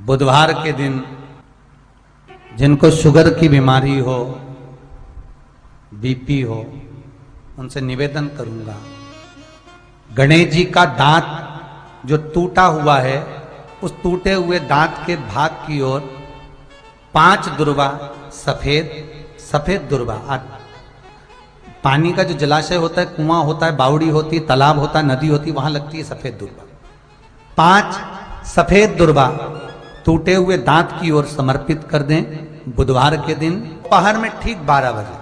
बुधवार के दिन जिनको शुगर की बीमारी हो, बीपी हो, उनसे निवेदन करूंगा, गणेश जी का दांत जो टूटा हुआ है, उस टूटे हुए दांत के भाग की ओर 5 दुर्वा सफेद दुर्वा, पानी का जो जलाशय होता है, कुआं होता है, बावड़ी होती है, तालाब होता है, नदी होती है, वहां लगती है सफेद दुर्वा। 5 सफेद दुर्वा टूटे हुए दांत की ओर समर्पित कर दें बुधवार के दिन दोपहर में ठीक 12 बजे।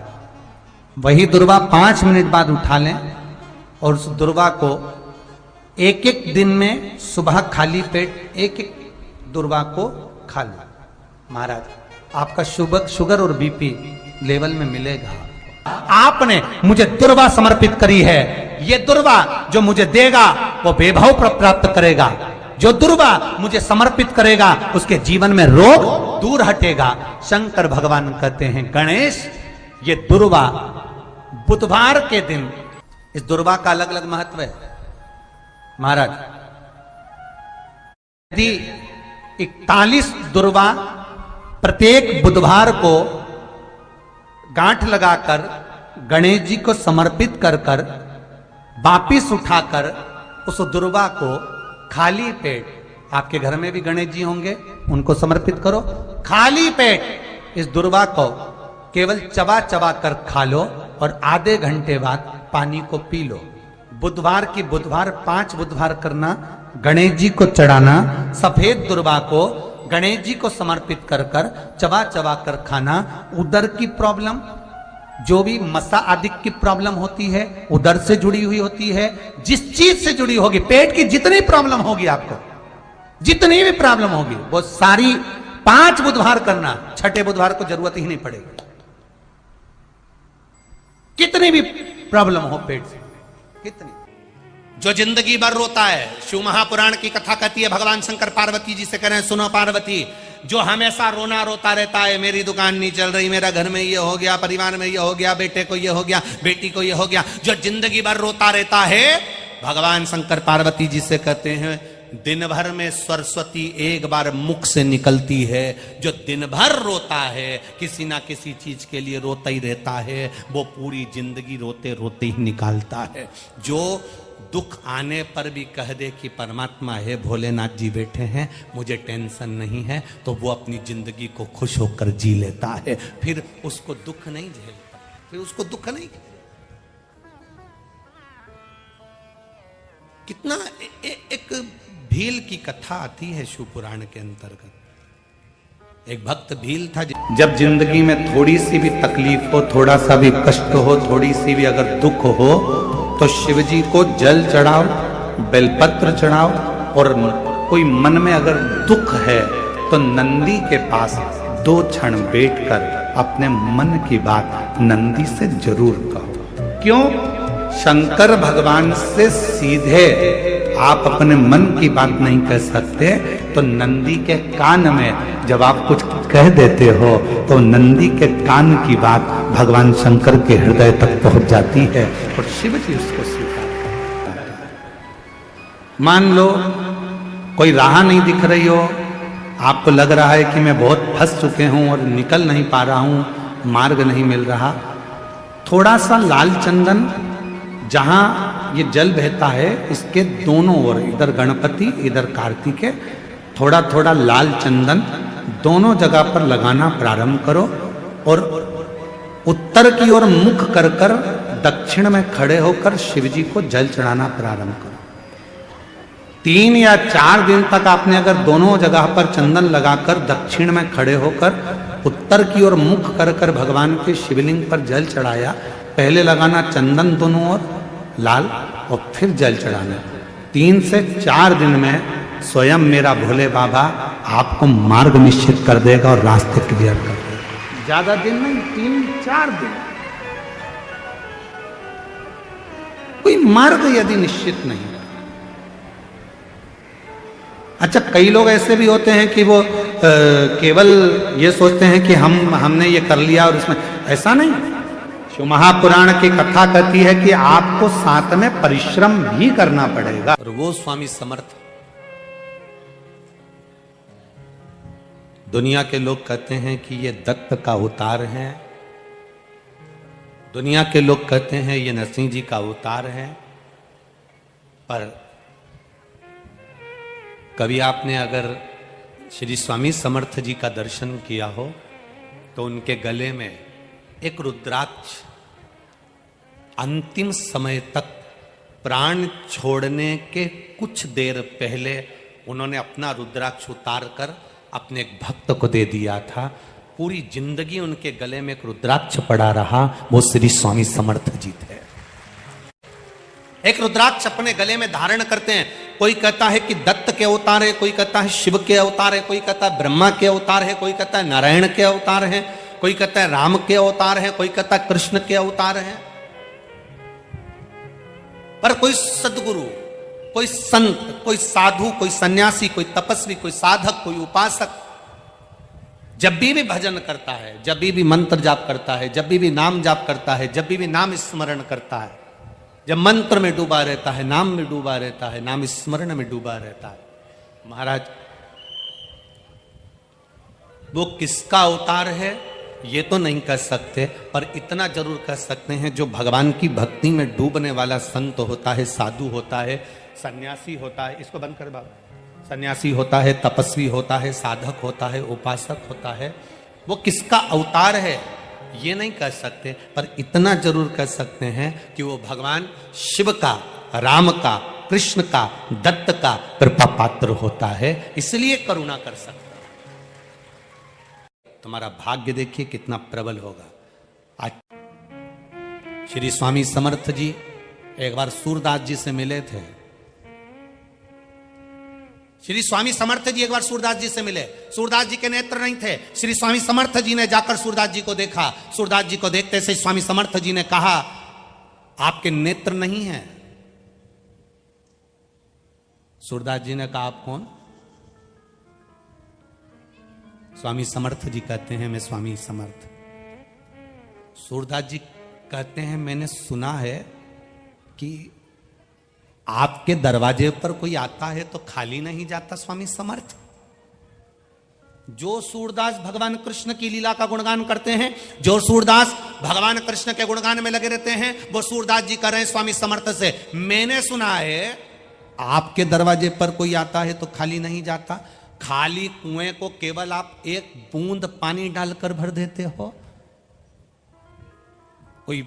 वही दुर्वा 5 मिनट बाद उठा लें और उस दुर्वा को एक एक दिन में सुबह खाली पेट एक दुर्वा को खा लें। महाराज, आपका शुगर और बीपी लेवल में मिलेगा। आपने मुझे दुर्वा समर्पित करी है, ये दुर्वा जो मुझे देगा वो वैभव प्राप्त करेगा। जो दुर्वा मुझे समर्पित करेगा उसके जीवन में रोग दूर हटेगा। शंकर भगवान कहते हैं, गणेश, ये दुर्वा बुधवार के दिन, इस दुर्वा का अलग अलग महत्व है। महाराज, यदि 41 दुर्वा प्रत्येक बुधवार को गांठ लगाकर गणेश जी को समर्पित कर कर वापिस उठाकर उस दुर्वा को खाली पेट, आपके घर में भी गणेश जी होंगे, उनको समर्पित करो। खाली पेट इस दुर्वा को केवल चबा चबा कर खा लो और आधे घंटे बाद पानी को पी लो। बुधवार की बुधवार 5 बुधवार करना, गणेश जी को चढ़ाना, सफेद दुर्वा को गणेश जी को समर्पित कर कर चबा चबा कर खाना। उदर की प्रॉब्लम, जो भी मसा आदि की प्रॉब्लम होती है, उदर से जुड़ी हुई होती है, जिस चीज से जुड़ी होगी, पेट की जितनी प्रॉब्लम होगी, आपको जितनी भी प्रॉब्लम होगी, वो सारी 5 बुधवार करना। 6ठे बुधवार को जरूरत ही नहीं पड़ेगी। कितनी भी प्रॉब्लम हो पेट से, कितनी, जो जिंदगी भर रोता है, शिव महापुराण की कथा कहती है, भगवान शंकर पार्वती जी से कह रहे हैं, सुनो पार्वती, जो हमेशा रोना रोता रहता है, मेरी दुकान नहीं चल रही, मेरा घर में ये हो गया, परिवार में ये हो गया, बेटे को ये हो गया, बेटी को ये हो गया, जो जिंदगी भर रोता रहता है, भगवान शंकर पार्वती जी से कहते हैं, दिन भर में सरस्वती एक बार मुख से निकलती है। जो दिन भर रोता है, किसी ना किसी चीज के लिए रोता ही रहता है, वो पूरी जिंदगी रोते रोते ही निकालता है। जो दुख आने पर भी कह दे कि परमात्मा है, भोलेनाथ जी बैठे हैं, मुझे टेंशन नहीं है, तो वो अपनी जिंदगी को खुश होकर जी लेता है। फिर उसको दुख नहीं झेलता, फिर उसको दुख नहीं। कितना एक भील की कथा आती है शिव पुराण के अंतर्गत। एक भक्त भील था, जब जिंदगी में थोड़ी सी भी तकलीफ हो, थोड़ा सा भी कष्ट हो, थोड़ी सी भी अगर दुख हो, तो शिव जी को जल चढ़ाओ, बेलपत्र चढ़ाओ, और कोई मन में अगर दुख है तो नंदी के पास 2 क्षण बैठकर अपने मन की बात नंदी से जरूर कहो। क्यों? शंकर भगवान से सीधे आप अपने मन की बात नहीं कह सकते, तो नंदी के कान में जब आप कुछ कह देते हो, तो नंदी के कान की बात भगवान शंकर के हृदय तक पहुंच जाती है और शिव जी उसको स्वीकार। मान लो कोई राह नहीं दिख रही हो, आपको लग रहा है कि मैं बहुत फंस चुके हूं और निकल नहीं पा रहा हूं, मार्ग नहीं मिल रहा, थोड़ा सा लाल चंदन, जहां ये जल बहता है, इसके दोनों ओर, इधर गणपति इधर कार्तिकेय, थोड़ा थोड़ा लाल चंदन दोनों जगह पर लगाना प्रारंभ करो और उत्तर की ओर मुख कर कर दक्षिण में खड़े होकर शिव जी को जल चढ़ाना प्रारंभ करो। 3 या 4 दिन तक आपने अगर दोनों जगह पर चंदन लगाकर दक्षिण में खड़े होकर उत्तर की ओर मुख कर कर भगवान के शिवलिंग पर जल चढ़ाया, पहले लगाना चंदन दोनों ओर लाल और फिर जल चढ़ाना। 3 से 4 दिन में स्वयं मेरा भोले बाबा आपको मार्ग निश्चित कर देगा और रास्ते क्लियर कर देगा। ज्यादा दिन नहीं, 3-4 दिन। कोई मार्ग यदि निश्चित नहीं। अच्छा, कई लोग ऐसे भी होते हैं कि वो केवल ये सोचते हैं कि हमने ये कर लिया और इसमें, ऐसा नहीं। शिव महापुराण की कथा कहती है कि आपको साथ में परिश्रम भी करना पड़ेगा। और वो स्वामी समर्थ दुनिया के लोग कहते हैं कि ये दत्त का अवतार है, दुनिया के लोग कहते हैं ये नरसिंह जी का अवतार है। पर कभी आपने अगर श्री स्वामी समर्थ जी का दर्शन किया हो तो उनके गले में एक रुद्राक्ष, अंतिम समय तक प्राण छोड़ने के कुछ देर पहले उन्होंने अपना रुद्राक्ष उतार कर अपने एक भक्त को दे दिया था। पूरी जिंदगी उनके गले में एक रुद्राक्ष पड़ा रहा, वो श्री स्वामी समर्थ जी थे। एक रुद्राक्ष अपने गले में धारण करते हैं। कोई कहता है कि दत्त के अवतार है, कोई कहता है शिव के अवतार है, कोई कहता है ब्रह्मा के अवतार है, कोई कहता है नारायण के अवतार है, कोई कहता है राम के अवतार है, कोई कहता है कृष्ण के अवतार है। पर कोई सदगुरु, कोई संत, कोई साधु, कोई सन्यासी, कोई तपस्वी, कोई साधक, कोई उपासक जब भी भजन करता है, जब भी मंत्र जाप करता है, जब भी नाम जाप करता है, जब भी नाम स्मरण करता है, जब मंत्र में डूबा रहता है, नाम में डूबा रहता है, नाम स्मरण में डूबा रहता है, महाराज वो किसका अवतार है ये तो नहीं कह सकते, पर इतना जरूर कह सकते हैं जो भगवान की भक्ति में डूबने वाला संत होता है, साधु होता है, सन्यासी होता है, इसको बंद कर बाबा, सन्यासी होता है, तपस्वी होता है, साधक होता है, उपासक होता है, वो किसका अवतार है ये नहीं कह सकते, पर इतना जरूर कह सकते हैं कि वो भगवान शिव का, राम का, कृष्ण का, दत्त का कृपा पात्र होता है, इसलिए करुणा कर सकता। तुम्हारा भाग्य देखिए कितना प्रबल होगा। आज श्री स्वामी समर्थ जी एक बार सूरदास जी से मिले थे। श्री स्वामी समर्थ जी एक बार सूरदास जी से मिले। सूरदास जी के नेत्र नहीं थे। श्री स्वामी समर्थ जी ने जाकर सूरदास जी को देखा। सूरदास जी को देखते से स्वामी समर्थ जी ने कहा, आपके नेत्र नहीं हैं। सूरदास जी ने कहा, आप कौन? स्वामी समर्थ जी कहते हैं, मैं स्वामी समर्थ। सूरदास जी कहते हैं, मैंने सुना है कि आपके दरवाजे पर कोई आता है तो खाली नहीं जाता स्वामी समर्थ। जो सूरदास भगवान कृष्ण की लीला का गुणगान करते हैं, जो सूरदास भगवान कृष्ण के गुणगान में लगे रहते हैं, वो सूरदास जी कर रहे हैं स्वामी समर्थ से, मैंने सुना है आपके दरवाजे पर कोई आता है तो खाली नहीं जाता। खाली कुएं को केवल आप एक बूंद पानी डालकर भर देते हो। कोई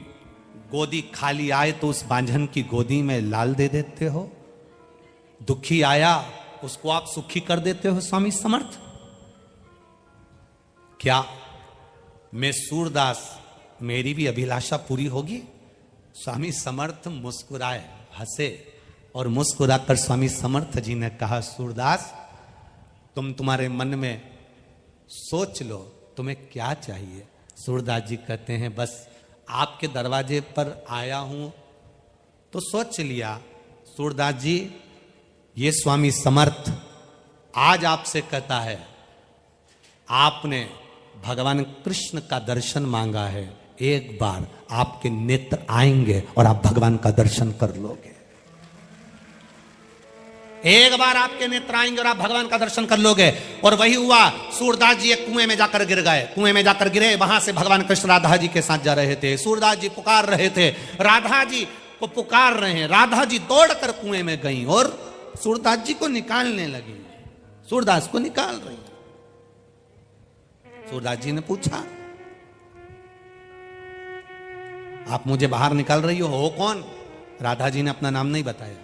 गोदी खाली आए तो उस बांझन की गोदी में लाल दे देते हो। दुखी आया उसको आप सुखी कर देते हो स्वामी समर्थ। क्या मैं सूरदास, मेरी भी अभिलाषा पूरी होगी? स्वामी समर्थ मुस्कुराए, हंसे और मुस्कुराकर स्वामी समर्थ जी ने कहा, सूरदास तुम्हारे मन में सोच लो तुम्हें क्या चाहिए। सूरदास जी कहते हैं, बस आपके दरवाजे पर आया हूं तो सोच लिया। सूरदास जी, ये स्वामी समर्थ आज आपसे कहता है, आपने भगवान कृष्ण का दर्शन मांगा है, एक बार आपके नेत्र आएंगे और आप भगवान का दर्शन कर लोगे। एक बार आपके नेत्र आएंगे और आप भगवान का दर्शन कर लोगे। और वही हुआ। सूरदास जी एक कुएं में जाकर गिर गए। कुएं में जाकर गिरे, वहां से भगवान कृष्ण राधा जी के साथ जा रहे थे। सूरदास जी पुकार रहे थे, राधा जी को पुकार रहे हैं। राधा जी दौड़कर कुएं में गई और सूरदास जी को निकालने लगी। सूरदास को निकाल रही। सूरदास जी ने पूछा, आप मुझे बाहर निकाल रही हो कौन? राधा जी ने अपना नाम नहीं बताया,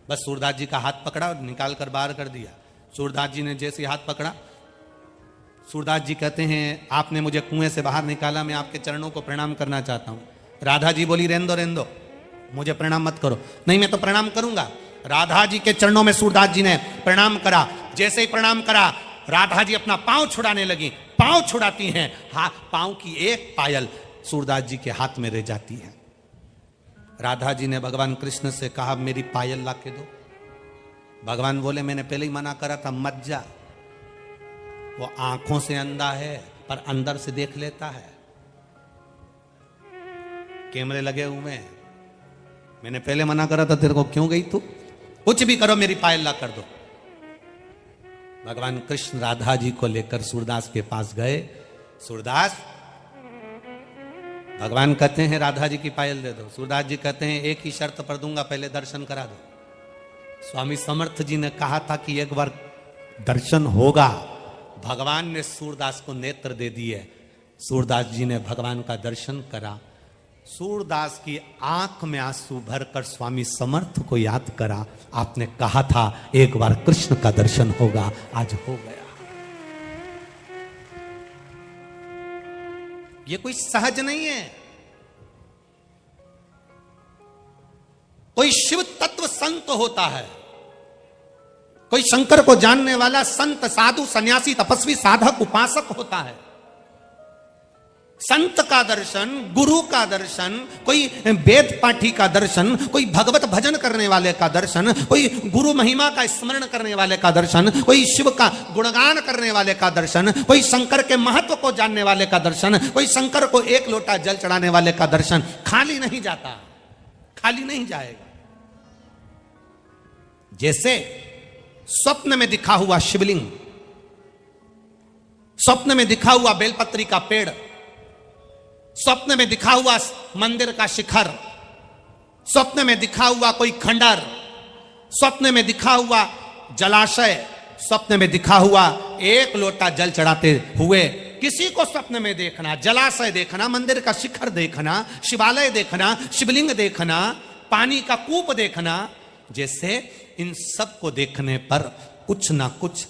बस सूरदास जी का हाथ पकड़ा और निकाल कर बाहर कर दिया। सूरदास जी ने जैसे हाथ पकड़ा, सूरदास जी कहते हैं, आपने मुझे कुएं से बाहर निकाला, मैं आपके चरणों को प्रणाम करना चाहता हूं। राधा जी बोली, रहने दो, मुझे प्रणाम मत करो। नहीं, मैं तो प्रणाम करूंगा। राधा जी के चरणों में सूरदास जी ने प्रणाम करा। जैसे ही प्रणाम करा, राधा जी अपना पांव छुड़ाने लगी। पांव छुड़ाती हैं, पांव की एक पायल सूरदास जी के हाथ में रह जाती है। राधा जी ने भगवान कृष्ण से कहा, मेरी पायल ला के दो। भगवान बोले, मैंने पहले ही मना करा था, मत जा। वो आंखों से अंधा है पर अंदर से देख लेता है। कैमरे लगे हुए हैं, मैंने पहले मना करा था तेरे को, क्यों गई तू? कुछ भी करो, मेरी पायल ला कर दो। भगवान कृष्ण राधा जी को लेकर सूरदास के पास गए। सूरदास, भगवान कहते हैं राधा जी की पायल दे दो। सूरदास जी कहते हैं एक ही शर्त पर दूंगा, पहले दर्शन करा दो। स्वामी समर्थ जी ने कहा था कि एक बार दर्शन होगा। भगवान ने सूरदास को नेत्र दे दिए। सूरदास जी ने भगवान का दर्शन करा। सूरदास की आंख में आंसू भरकर स्वामी समर्थ को याद करा, आपने कहा था एक बार कृष्ण का दर्शन होगा, आज हो गया। ये कोई सहज नहीं है। कोई शिव तत्व संत होता है, कोई शंकर को जानने वाला संत, साधु, सन्यासी, तपस्वी, साधक, उपासक होता है। संत का दर्शन, गुरु का दर्शन, कोई वेद पाठी का दर्शन, कोई भगवत भजन करने वाले का दर्शन, कोई गुरु महिमा का स्मरण करने वाले का दर्शन, कोई शिव का गुणगान करने वाले का दर्शन, कोई शंकर के महत्व को जानने वाले का दर्शन, कोई शंकर को एक लोटा जल चढ़ाने वाले का दर्शन खाली नहीं जाता, खाली नहीं जाएगा। जैसे स्वप्न में दिखा हुआ शिवलिंग, स्वप्न में दिखा हुआ बेलपत्री का पेड़, स्वप्न में दिखा हुआ मंदिर का शिखर, स्वप्न में दिखा हुआ कोई खंडर, स्वप्न में दिखा हुआ जलाशय, स्वप्न में दिखा हुआ एक लोटा जल चढ़ाते हुए, किसी को स्वप्न में देखना, जलाशय देखना, मंदिर का शिखर देखना, शिवालय देखना, शिवलिंग देखना, पानी का कूप देखना, जैसे इन सब को देखने पर कुछ ना कुछ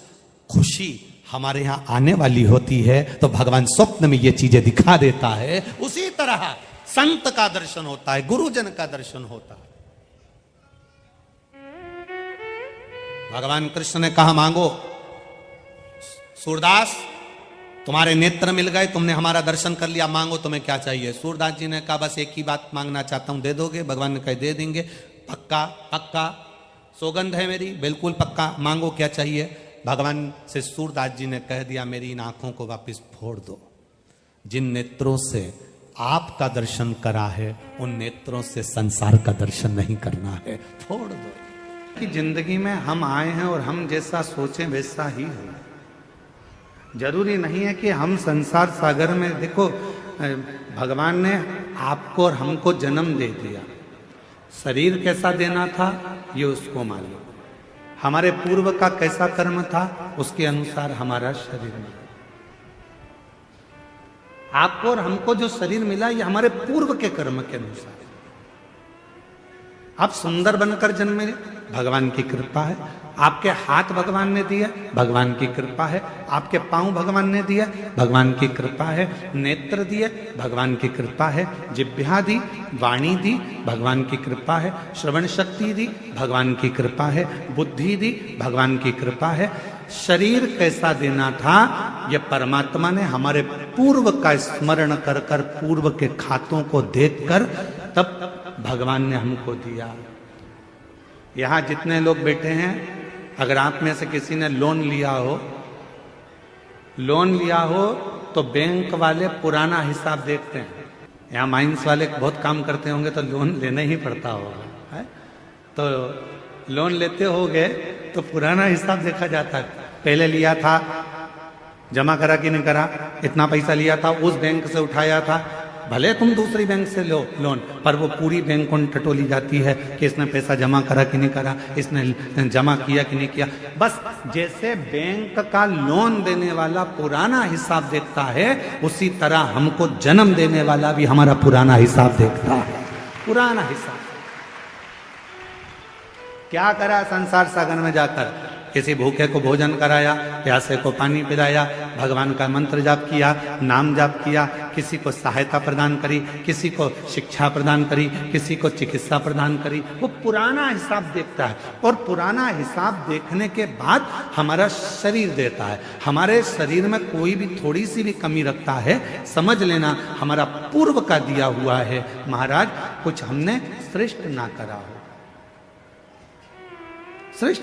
खुशी हमारे यहां आने वाली होती है, तो भगवान स्वप्न में ये चीजें दिखा देता है। उसी तरह संत का दर्शन होता है, गुरुजन का दर्शन होता है। भगवान कृष्ण ने कहा मांगो। सूरदास, तुम्हारे नेत्र मिल गए, तुमने हमारा दर्शन कर लिया, मांगो तुम्हें क्या चाहिए। सूरदास जी ने कहा बस एक ही बात मांगना चाहता हूं, दे दोगे? भगवान ने कहा दे देंगे, पक्का पक्का, सौगंध है मेरी, बिल्कुल पक्का, मांगो क्या चाहिए। भगवान से सूरदास जी ने कह दिया मेरी इन आंखों को वापस फोड़ दो। जिन नेत्रों से आपका दर्शन करा है उन नेत्रों से संसार का दर्शन नहीं करना है, फोड़ दो। कि जिंदगी में हम आए हैं और हम जैसा सोचें वैसा ही हो। जरूरी नहीं है कि हम संसार सागर में, देखो भगवान ने आपको और हमको जन्म दे दिया, शरीर कैसा देना था ये उसको मालूम, हमारे पूर्व का कैसा कर्म था उसके अनुसार हमारा शरीर मिला। आपको और हमको जो शरीर मिला ये हमारे पूर्व के कर्म के अनुसार। आप सुंदर बनकर जन्मे, भगवान की कृपा है। आपके हाथ भगवान ने दिया, भगवान की कृपा है। आपके पांव भगवान ने दिया, भगवान की कृपा है। नेत्र दिए, भगवान की कृपा है। जिह्वा दी, वाणी दी, भगवान की कृपा है। श्रवण शक्ति दी, भगवान की कृपा है। बुद्धि दी, भगवान की कृपा है। शरीर कैसा देना था यह परमात्मा ने हमारे पूर्व का स्मरण कर कर, पूर्व के खातों को देखकर तब भगवान ने हमको दिया। यहां जितने लोग बैठे हैं, अगर आप में से किसी ने लोन लिया हो तो बैंक वाले पुराना हिसाब देखते हैं। यहाँ माइंस वाले बहुत काम करते होंगे तो लोन लेना ही पड़ता होगा, है? तो लोन लेते होगे तो पुराना हिसाब देखा जाता है। पहले लिया था, जमा करा कि नहीं करा, इतना पैसा लिया था, उस बैंक से उठाया था, भले तुम दूसरी बैंक से लो लोन, पर वो पूरी बैंक को टटोली जाती है कि इसने पैसा जमा करा कि नहीं करा, इसने जमा किया कि नहीं किया। बस जैसे बैंक का लोन देने वाला पुराना हिसाब देखता है, उसी तरह हमको जन्म देने वाला भी हमारा पुराना हिसाब देखता है। पुराना हिसाब क्या करा संसार सागर में जाकर, किसी भूखे को भोजन कराया, प्यासे को पानी पिलाया, भगवान का मंत्र जाप किया, नाम जाप किया, किसी को सहायता प्रदान करी, किसी को शिक्षा प्रदान करी, किसी को चिकित्सा प्रदान करी। वो पुराना हिसाब देखता है और पुराना हिसाब देखने के बाद हमारा शरीर देता है। हमारे शरीर में कोई भी थोड़ी सी भी कमी रखता है, समझ लेना हमारा पूर्व का दिया हुआ है। महाराज कुछ हमने श्रेष्ठ ना करा हो, श्रेष्ठ।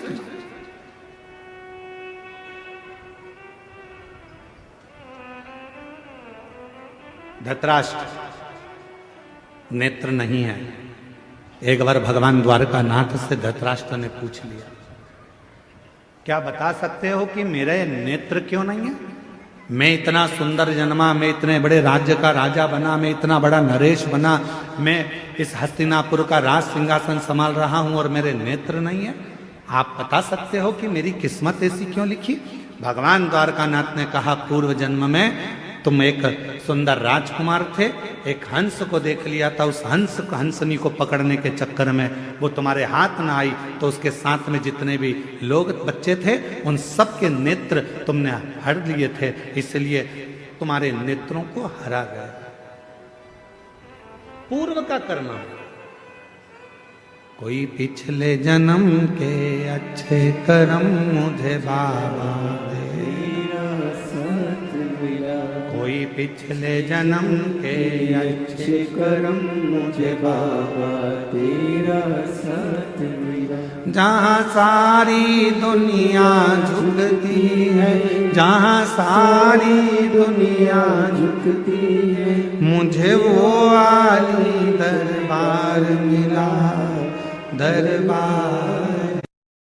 धृतराष्ट्र नेत्र नहीं है। एक बार भगवान द्वारका नाथ से धृतराष्ट्र ने पूछ लिया, क्या बता सकते हो कि मेरे नेत्र क्यों नहीं है? मैं इतना सुंदर जन्मा, मैं इतने बड़े राज्य का राजा बना, मैं इतना बड़ा नरेश बना, मैं इस हस्तिनापुर का राज सिंहासन संभाल रहा हूं और मेरे नेत्र नहीं है? आप बता सकते हो कि मेरी किस्मत ऐसी क्यों लिखी? भगवान द्वारकानाथ ने कहा, पूर्व जन्म में तुम एक सुंदर राजकुमार थे, एक हंस को देख लिया था, उस हंसनी को पकड़ने के चक्कर में वो तुम्हारे हाथ ना आई, तो उसके साथ में जितने भी लोग बच्चे थे उन सब के नेत्र तुमने हर लिए थे, इसलिए तुम्हारे नेत्रों को हरा गया। पूर्व का कर्म। कोई पिछले जन्म के अच्छे कर्म मुझे बाबा दे, कोई पिछले जन्म के अच्छे कर्म मुझे बाबा तेरा साथ मिला। जहाँ सारी दुनिया झुकती है, जहाँ सारी दुनिया झुकती है, मुझे वो आली दरबार मिला, दरबार।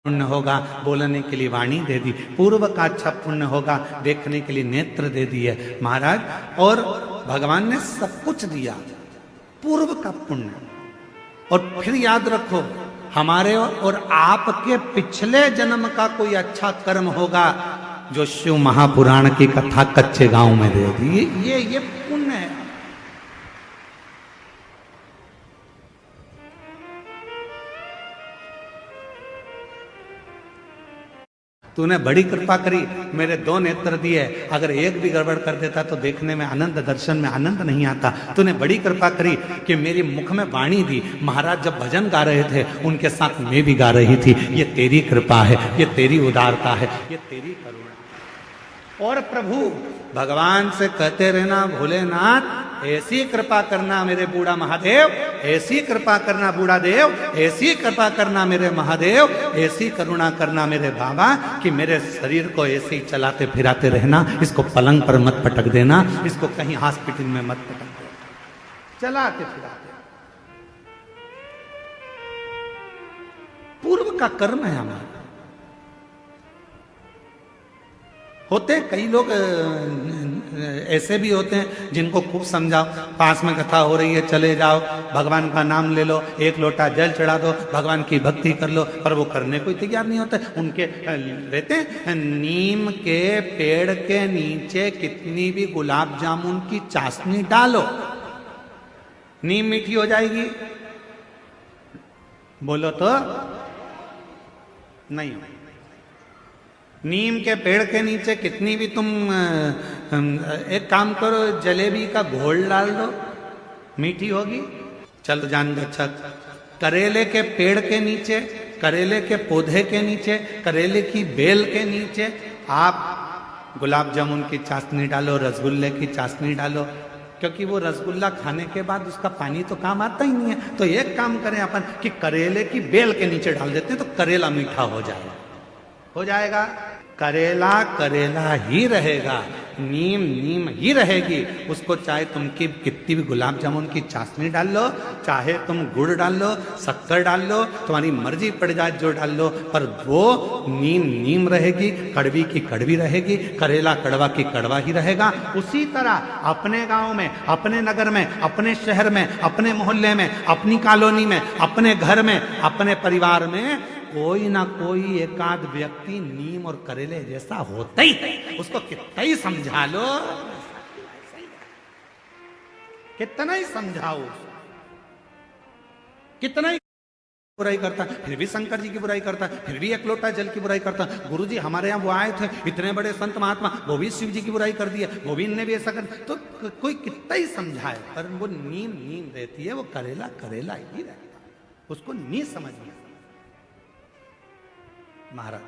पुण्य होगा बोलने के लिए वाणी दे दी, पूर्व का अच्छा पुण्य होगा देखने के लिए नेत्र दे दिए महाराज, और भगवान ने सब कुछ दिया, पूर्व का पुण्य। और फिर याद रखो, हमारे और आपके पिछले जन्म का कोई अच्छा कर्म होगा जो शिव महापुराण की कथा कच्चे गांव में दे दी, ये पुण्य है। तूने बड़ी कृपा करी, मेरे 2 नेत्र दिए, अगर एक भी गड़बड़ कर देता तो देखने में आनंद, दर्शन में आनंद नहीं आता। तूने बड़ी कृपा करी कि मेरी मुख में वाणी दी, महाराज जब भजन गा रहे थे उनके साथ मैं भी गा रही थी। ये तेरी कृपा है, ये तेरी उदारता है, ये तेरी करुणा। और प्रभु भगवान से कहते रहना, भोलेनाथ ऐसी कृपा करना मेरे बूढ़ा महादेव, ऐसी कृपा करना बूढ़ा देव, ऐसी कृपा करना मेरे महादेव, ऐसी करुणा करना मेरे बाबा कि मेरे शरीर को ऐसे ही चलाते फिराते रहना, इसको पलंग पर मत पटक देना, इसको कहीं हॉस्पिटल में मत पटक देना, चलाते फिराते। पूर्व का कर्म है हमारा। होते कई लोग ऐसे भी होते हैं जिनको खूब समझाओ, पास में कथा हो रही है चले जाओ, भगवान का नाम ले लो, एक लोटा जल चढ़ा दो, भगवान की भक्ति कर लो, पर वो करने को तैयार नहीं होते। उनके रहते हैं, नीम के पेड़ के नीचे कितनी भी गुलाब जामुन की चाशनी डालो, नीम मीठी हो जाएगी? बोलो तो नहीं हो। नीम के पेड़ के नीचे कितनी भी तुम एक काम करो, जलेबी का घोल डाल दो, मीठी होगी? चल जान दो। अच्छा, करेले के पेड़ के नीचे, करेले के पौधे के नीचे, करेले की बेल के नीचे आप गुलाब जामुन की चाशनी डालो, रसगुल्ले की चाशनी डालो, क्योंकि वो रसगुल्ला खाने के बाद उसका पानी तो काम आता ही नहीं है। तो एक काम करें अपन कि करेले की बेल के नीचे डाल देते हैं, तो करेला मीठा हो जाएगा, हो जाएगा। करेला करेला ही रहेगा, नीम नीम ही रहेगी। उसको चाहे तुम की कितनी भी गुलाब जामुन की चाशनी डाल लो, चाहे तुम गुड़ डाल लो, शक्कर डाल लो, तुम्हारी मर्जी पड़ जाए जो डाल लो, पर वो नीम नीम रहेगी, कड़वी की कड़वी रहेगी, करेला कड़वा की कड़वा ही रहेगा। उसी तरह अपने गांव में, अपने नगर में, अपने शहर में, अपने मोहल्ले में, अपनी कॉलोनी में, अपने घर में, अपने परिवार में कोई ना कोई एकाध व्यक्ति नीम और करेले जैसा होता ही है। उसको कितना ही समझा लो, कितना ही समझाओ, कितना ही बुराई करता, फिर भी शंकर जी की बुराई करता, फिर भी एक लोटा जल की बुराई करता। गुरु जी हमारे यहाँ वो आए थे, इतने बड़े संत महात्मा, वो भी शिव जी की बुराई कर दिए, वो भी इनने भी ऐसा कर। तो कोई कितना ही समझाए, पर वो नीम नीम रहती है, वो करेला करेला ही रहता, उसको नहीं समझ में। महाराज